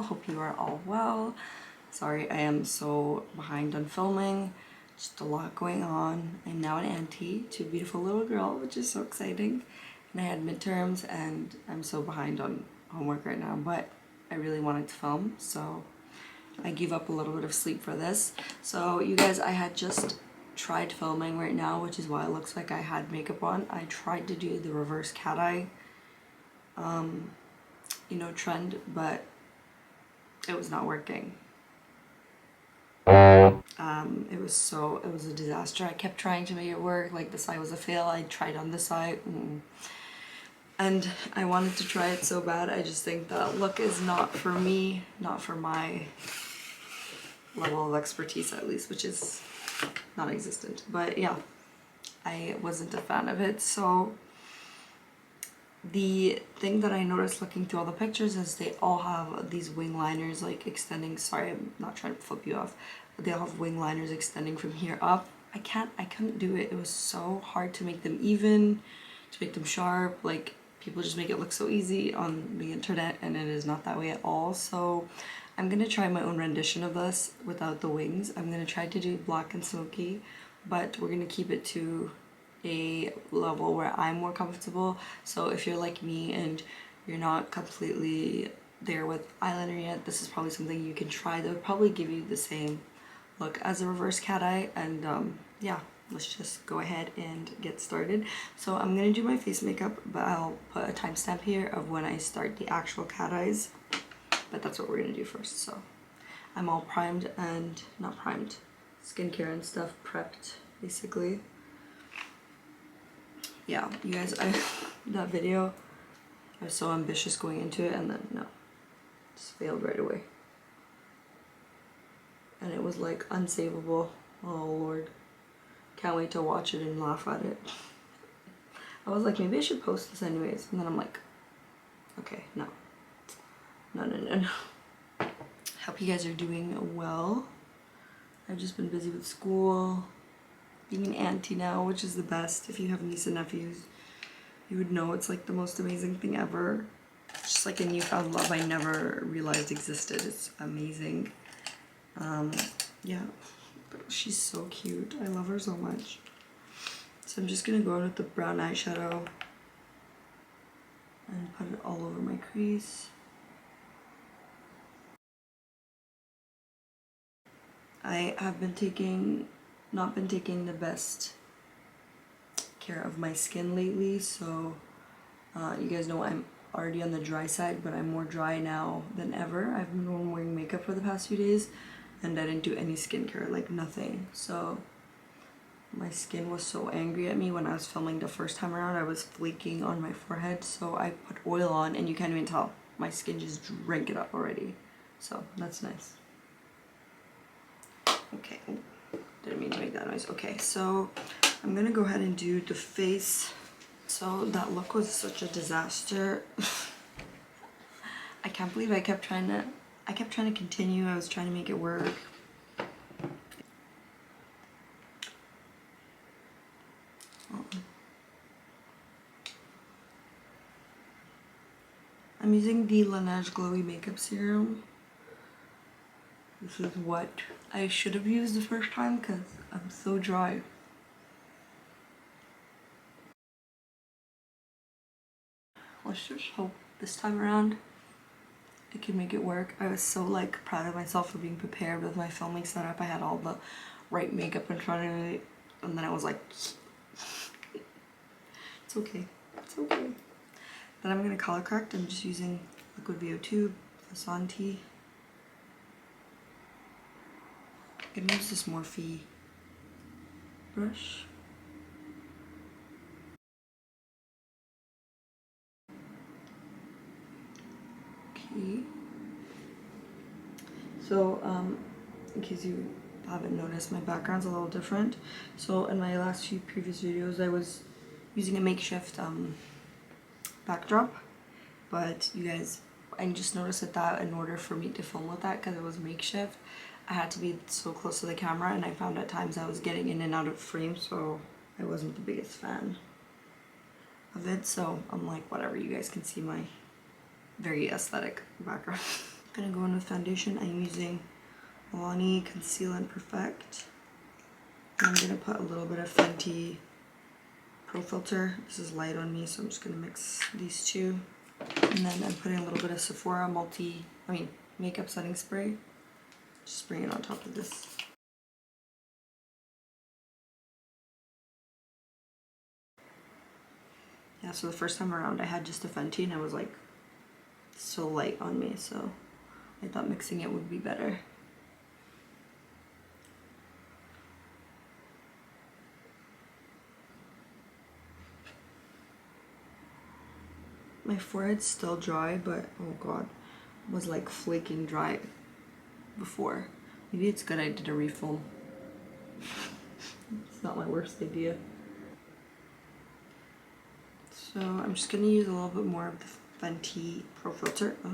Hope you are all well. Sorry I am so behind on filming. Just a lot going on. I'm now an auntie to a beautiful little girl, which is so exciting. And I had midterms and I'm so behind on homework right now, but I really wanted to film, so I gave up a little bit of sleep for this. So you guys, I had just tried filming right now, which is why it looks like I had makeup on. I tried to do the reverse cat eye you know, trend, but it was not working. It was a disaster. I kept trying to make it work. Like, this eye was a fail. I tried on this eye and I wanted to try it so bad. I just think that look is not for me, not for my level of expertise at least, which is non-existent. But yeah, I wasn't a fan of it. So the thing that I noticed looking through all the pictures is they all have these wing liners like extending. Sorry, I'm not trying to flip you off. They all have wing liners extending from here up. I couldn't do it. It was so hard to make them even, to make them sharp. Like, people just make it look so easy on the internet, and it is not that way at all. So I'm gonna try my own rendition of this without the wings. I'm gonna try to do black and smoky, but we're gonna keep it to a level where I'm more comfortable. So if you're like me and you're not completely there with eyeliner yet, this is probably something you can try. That would probably give you the same look as a reverse cat eye. And yeah, let's just go ahead and get started. So I'm gonna do my face makeup, but I'll put a timestamp here of when I start the actual cat eyes, but that's what we're gonna do first. So I'm all primed and not primed, skincare and stuff prepped basically. Yeah, you guys, that video, I was so ambitious going into it, and then no, just failed right away. And it was like unsavable. Oh Lord, can't wait to watch it and laugh at it. I was like, maybe I should post this anyways, and then I'm like, okay, no. Hope you guys are doing well. I've just been busy with school, being an auntie now, which is the best. If you have niece and nephews, you would know it's like the most amazing thing ever. It's just like a newfound love I never realized existed. It's amazing. Yeah, but she's so cute. I love her so much. So I'm just gonna go in with the brown eyeshadow and put it all over my crease. I have not been taking the best care of my skin lately, so you guys know I'm already on the dry side, but I'm more dry now than ever. I've been wearing makeup for the past few days and I didn't do any skincare, like nothing. So my skin was so angry at me when I was filming the first time around. I was flaking on my forehead, so I put oil on and you can't even tell. My skin just drank it up already, so that's nice. Okay, didn't mean to make that noise. Okay, so I'm gonna go ahead and do the face. So that look was such a disaster. I can't believe I kept trying to continue. I was trying to make it work. I'm using the Laneige Glowy Makeup Serum. This is what I should have used the first time because I'm so dry. Let's just hope this time around I can make it work. I was so like proud of myself for being prepared with my filming setup. I had all the right makeup in front of me, and then I was like, it's okay, it's okay. Then I'm gonna color correct. I'm just using Liquid VO2, Vasanti. I'm gonna use this Morphe brush. Okay. So, in case you haven't noticed, my background's a little different. So in my last few previous videos, I was using a makeshift backdrop, but you guys, I just noticed that in order for me to film with that, because it was makeshift, I had to be so close to the camera, and I found at times I was getting in and out of frame, so I wasn't the biggest fan of it. So I'm like, whatever, you guys can see my very aesthetic background. Gonna go in with foundation. I'm using Milani Conceal and Perfect. And I'm gonna put a little bit of Fenty Pro Filt'r. This is light on me, so I'm just gonna mix these two. And then I'm putting a little bit of Sephora makeup setting spray. Just spraying it on top of this. Yeah, so the first time around I had just a Fenty and it was like so light on me, so I thought mixing it would be better. My forehead's still dry, but oh god, was like flaking dry before. Maybe it's good I did a refill. It's not my worst idea. So I'm just gonna use a little bit more of the Fenty Pro Filt'r. Oh.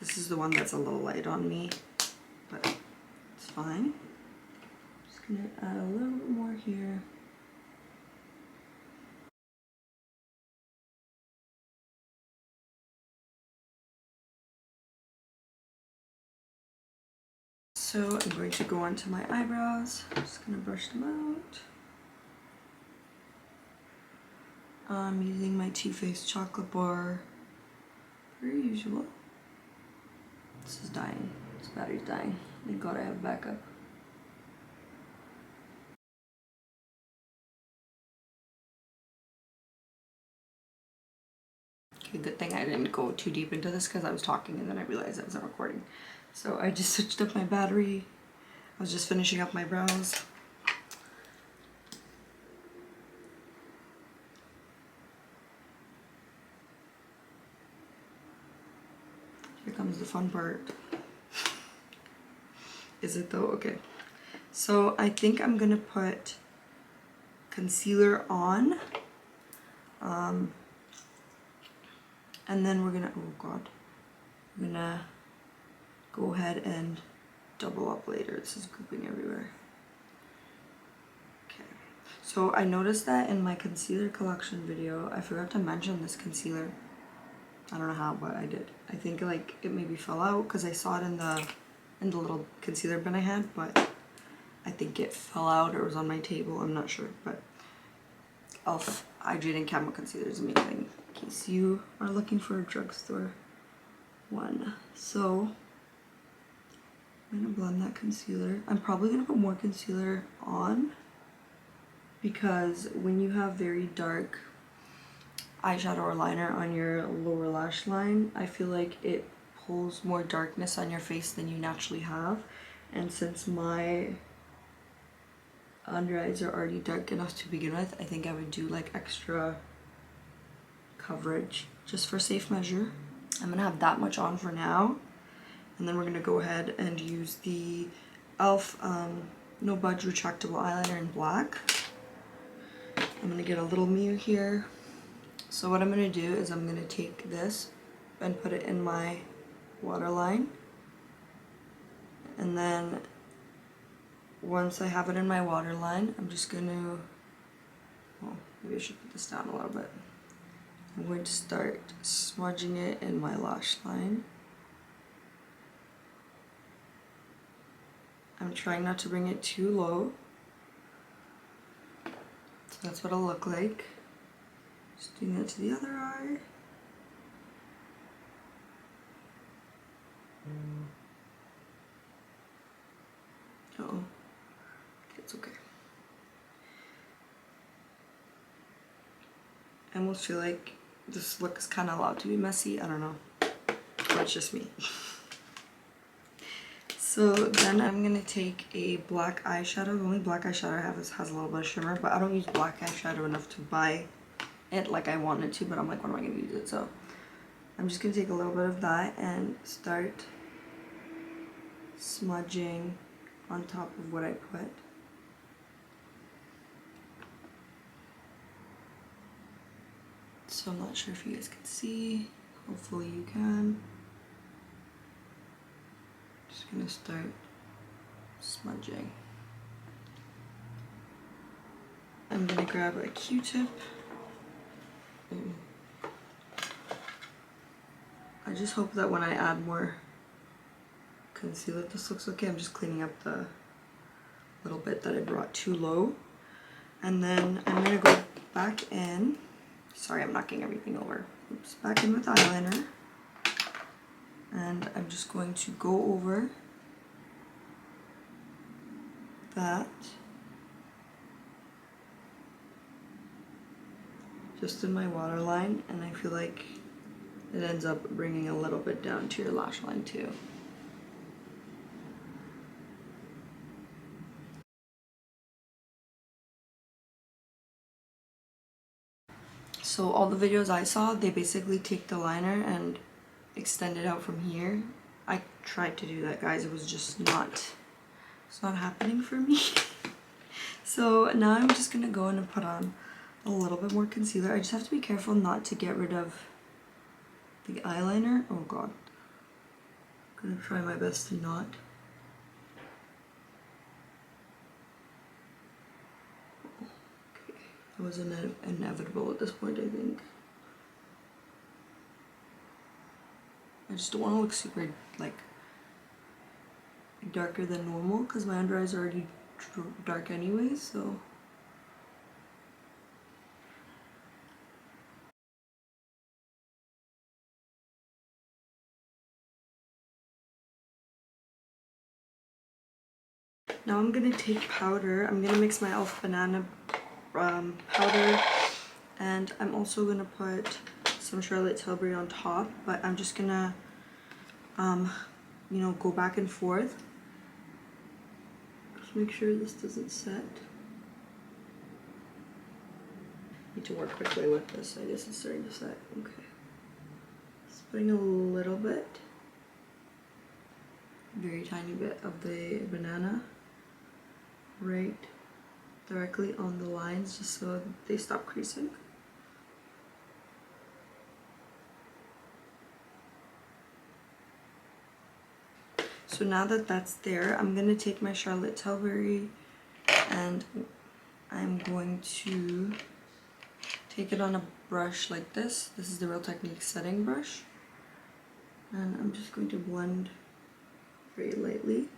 This is the one that's a little light on me, but it's fine. Just gonna add a little bit more here. So I'm going to go on to my eyebrows. I'm just gonna brush them out. I'm using my Too Faced chocolate bar, per usual. This is dying. This battery's dying. Thank God I have backup. Okay, good thing I didn't go too deep into this because I was talking and then I realized I wasn't recording. So I just switched up my battery. I was just finishing up my brows. Here comes the fun part. Is it though? Okay. So I think I'm gonna put concealer on. And then we're gonna, oh god, we're gonna go ahead and double up later. This is grouping everywhere. Okay. So I noticed that in my concealer collection video, I forgot to mention this concealer. I don't know how, but I did. I think like it maybe fell out because I saw it in the little concealer bin I had, but I think it fell out or was on my table. I'm not sure, but Elf Hydrating Camo Concealer is amazing in case you are looking for a drugstore one. So I'm gonna blend that concealer. I'm probably gonna put more concealer on because when you have very dark eyeshadow or liner on your lower lash line, I feel like it pulls more darkness on your face than you naturally have. And since my under eyes are already dark enough to begin with, I think I would do like extra coverage just for safe measure. I'm gonna have that much on for now, and then we're gonna go ahead and use the Elf No Budge Retractable Eyeliner in black. I'm gonna get a little mirror here. So what I'm gonna do is I'm gonna take this and put it in my waterline, and then once I have it in my waterline, I'm just gonna, well, maybe I should put this down a little bit. I'm going to start smudging it in my lash line. I'm trying not to bring it too low. So that's what it'll look like. Just doing that to the other eye. Uh-oh. It's okay. I almost feel like this look is kind of allowed to be messy. I don't know. That's just me. So then I'm going to take a black eyeshadow. The only black eyeshadow I have has a little bit of shimmer, but I don't use black eyeshadow enough to buy it like I wanted to, but I'm like, when am I going to use it? So I'm just going to take a little bit of that and start smudging on top of what I put. So I'm not sure if you guys can see. Hopefully you can. Just gonna start smudging. I'm gonna grab a Q-tip. I I just hope that when I add more concealer, this looks okay. I'm just cleaning up the little bit that I brought too low. And then I'm gonna go back in. Sorry, I'm knocking everything over. Oops, back in with eyeliner. And I'm just going to go over that. Just in my waterline, and I feel like it ends up bringing a little bit down to your lash line too. So all the videos I saw, they basically take the liner and extend it out from here. I tried to do that, guys. It was just it's not happening for me. So now I'm just gonna go in and put on a little bit more concealer. I just have to be careful not to get rid of the eyeliner. Oh god. I'm gonna try my best to not. Okay. It was inevitable at this point, I think. I just don't want to look super like darker than normal because my under eyes are already dark anyway, so. Now I'm gonna take powder. I'm gonna mix my e.l.f. banana powder, and I'm also gonna put some Charlotte Tilbury on top, but I'm just gonna you know, go back and forth. Just make sure this doesn't set. Need to work quickly with this. I guess it's starting to set. Okay. Just putting a little bit, very tiny bit of the banana right directly on the lines just so they stop creasing. So now that that's there, I'm gonna take my Charlotte Tilbury and I'm going to take it on a brush like this. This is the Real Technique setting brush. And I'm just going to blend very lightly.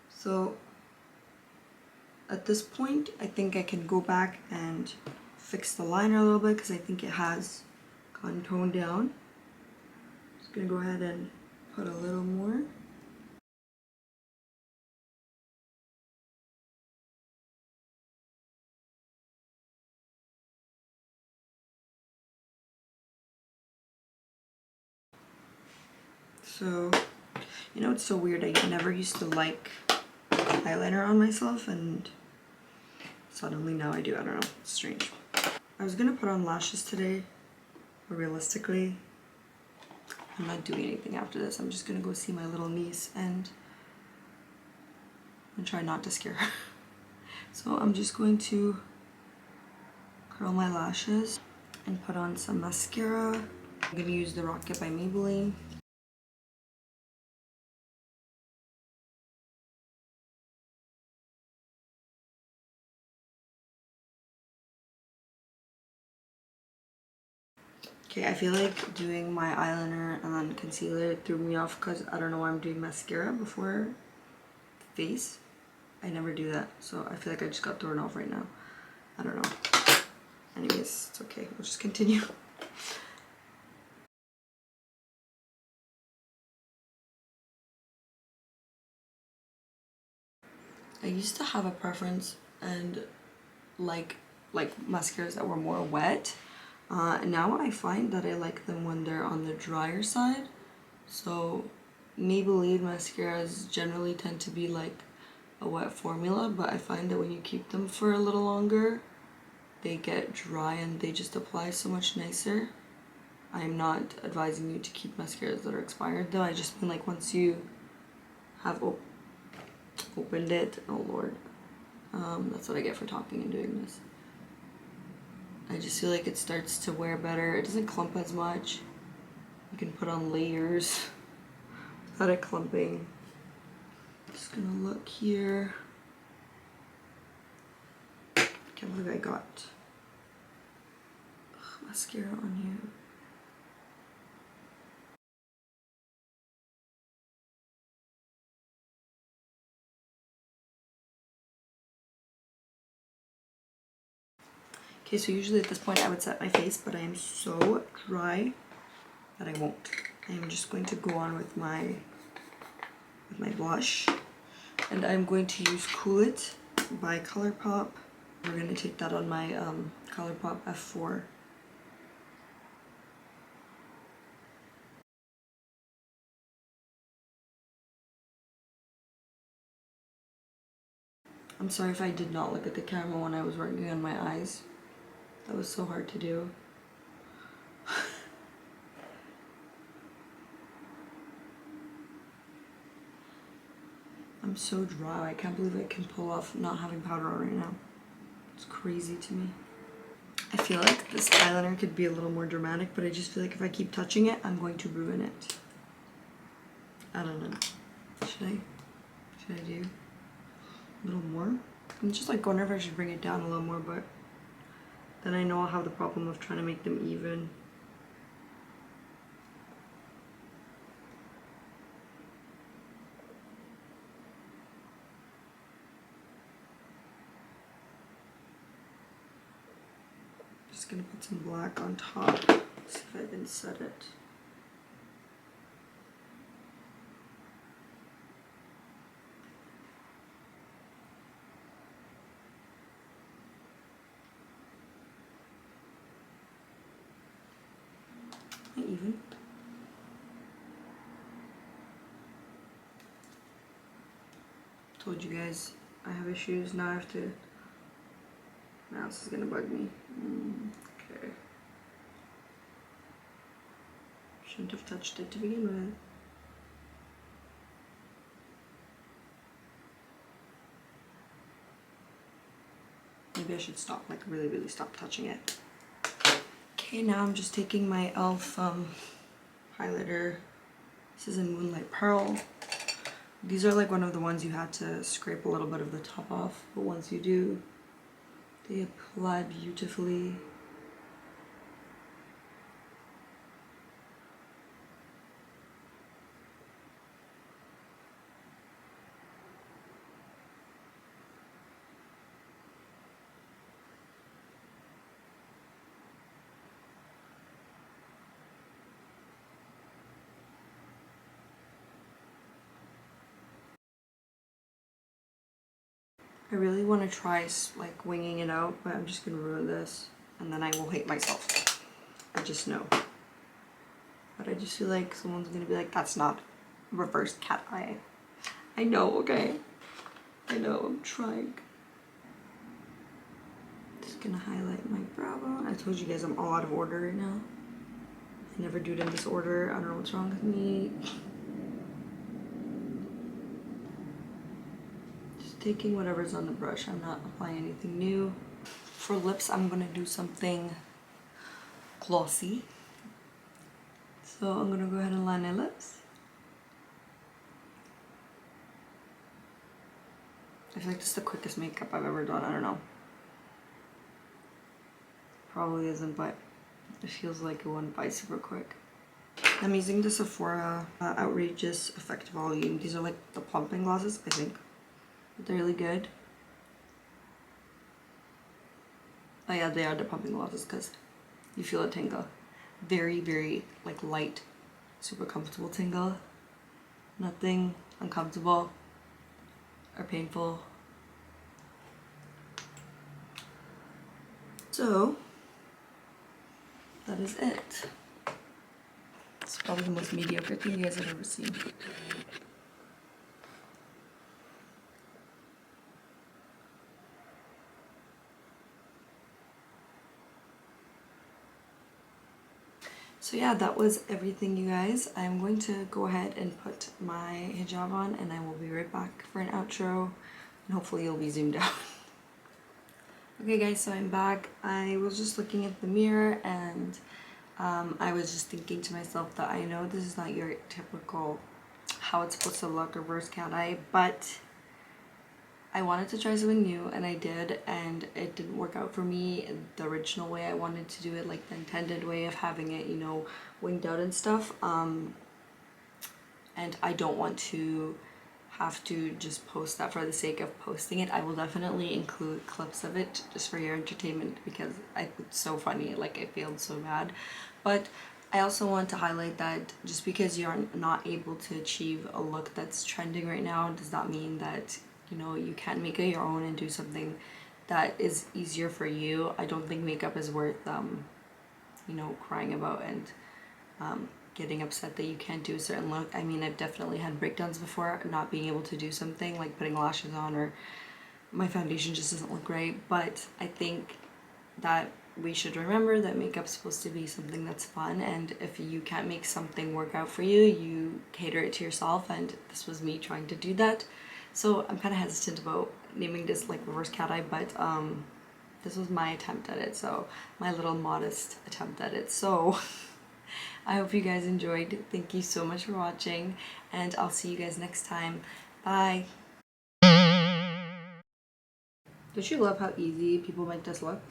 So at this point, I think I can go back and fix the liner a little bit because I think it has gotten toned down. Just gonna go ahead and put a little more. So, you know, it's so weird. I never used to like eyeliner on myself, and suddenly now I do. I don't know. It's strange. I was gonna put on lashes today, but realistically, I'm not doing anything after this. I'm just gonna go see my little niece and try not to scare her. So I'm just going to curl my lashes and put on some mascara. I'm gonna use the Rocket by Maybelline. Okay, I feel like doing my eyeliner and then concealer threw me off because I don't know why I'm doing mascara before face. I never do that, so I feel like I just got thrown off right now. I don't know. Anyways, it's okay. We'll just continue. I used to have a preference and like mascaras that were more wet. Now I find that I like them when they're on the drier side. So Maybelline mascaras generally tend to be like a wet formula, but I find that when you keep them for a little longer, they get dry and they just apply so much nicer. I'm not advising you to keep mascaras that are expired though. I just mean like once you have opened it, oh lord, that's what I get for talking and doing this. I just feel like it starts to wear better. It doesn't clump as much. You can put on layers without it clumping. Just gonna look here. Can't believe I got mascara on here. Okay, so usually at this point I would set my face, but I am so dry that I won't. I am just going to go on with my blush, and I'm going to use Cool It by ColourPop. We're going to take that on my ColourPop F4. I'm sorry if I did not look at the camera when I was working on my eyes. That was so hard to do. I'm so dry. I can't believe I can pull off not having powder on right now. It's crazy to me. I feel like this eyeliner could be a little more dramatic, but I just feel like if I keep touching it, I'm going to ruin it. I don't know. Should I do a little more? I'm just like wondering if I should bring it down a little more, but then I know I'll have the problem of trying to make them even. Just gonna put some black on top. See if I even set it. Not even. Told you guys I have issues. Now I have to. Now this is gonna bug me. Okay. Shouldn't have touched it to begin with. Maybe I should stop, like really stop touching it. Okay, now I'm just taking my e.l.f. Highlighter. This is in Moonlight Pearl. These are like one of the ones you had to scrape a little bit of the top off, but once you do, they apply beautifully. I really want to try like winging it out, but I'm just gonna ruin this and then I will hate myself. I just know. But I just feel like someone's gonna be like, that's not reverse cat eye. I know, okay? I know, I'm trying. Just gonna highlight my brow bone. I told you guys I'm all out of order right now. I never do it in this order. I don't know what's wrong with me. Taking whatever's on the brush. I'm not applying anything new. For lips, I'm gonna do something glossy. So I'm gonna go ahead and line my lips. I feel like this is the quickest makeup I've ever done. I don't know. Probably isn't, but it feels like it went by super quick. I'm using the Sephora Outrageous Effect Volume. These are like the plumping glosses, I think. They're really good. Oh yeah, they are the pumping glosses because you feel a tingle. Very like light, super comfortable tingle. Nothing uncomfortable or painful. So that is it. It's probably the most mediocre thing you guys have ever seen. So yeah, that was everything, you guys. I'm going to go ahead and put my hijab on and I will be right back for an outro and hopefully you'll be zoomed out. Okay guys, so I'm back. I was just looking at the mirror and I was just thinking to myself that I know this is not your typical how it's supposed to look, reverse cat eye, but I wanted to try something new, and I did, and it didn't work out for me the original way I wanted to do it, like the intended way of having it, you know, winged out and stuff. And I don't want to have to just post that for the sake of posting it. I will definitely include clips of it just for your entertainment, because it's so funny, like I failed so bad. But I also want to highlight that just because you're not able to achieve a look that's trending right now does not mean that, you know, you can't make it your own and do something that is easier for you. I don't think makeup is worth you know, crying about and getting upset that you can't do a certain look. I mean, I've definitely had breakdowns before, not being able to do something like putting lashes on, or my foundation just doesn't look great. But I think that we should remember that makeup's supposed to be something that's fun, and if you can't make something work out for you, you cater it to yourself, and this was me trying to do that. So I'm kind of hesitant about naming this like reverse cat eye, but this was my attempt at it, so my little modest attempt at it. So I hope you guys enjoyed. Thank you so much for watching, and I'll see you guys next time. Bye! Don't you love how easy people make this look?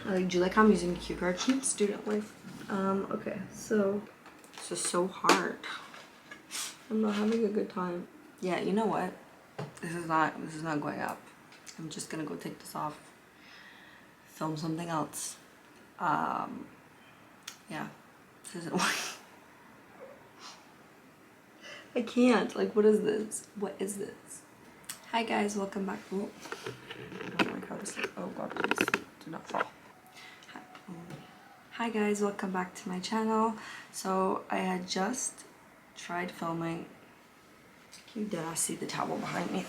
Do you like how I'm using cue card? Student life. Okay, so this is so hard. I'm not having a good time. Yeah, you know what? This is not going up. I'm just gonna go take this off. Film something else. Yeah. This isn't working. I can't. Like, what is this? What is this? Hi guys, welcome back. Oh my god, oh god, please do not fall. Hi guys, welcome back to my channel. So I had just tried filming. You did I see the towel behind me?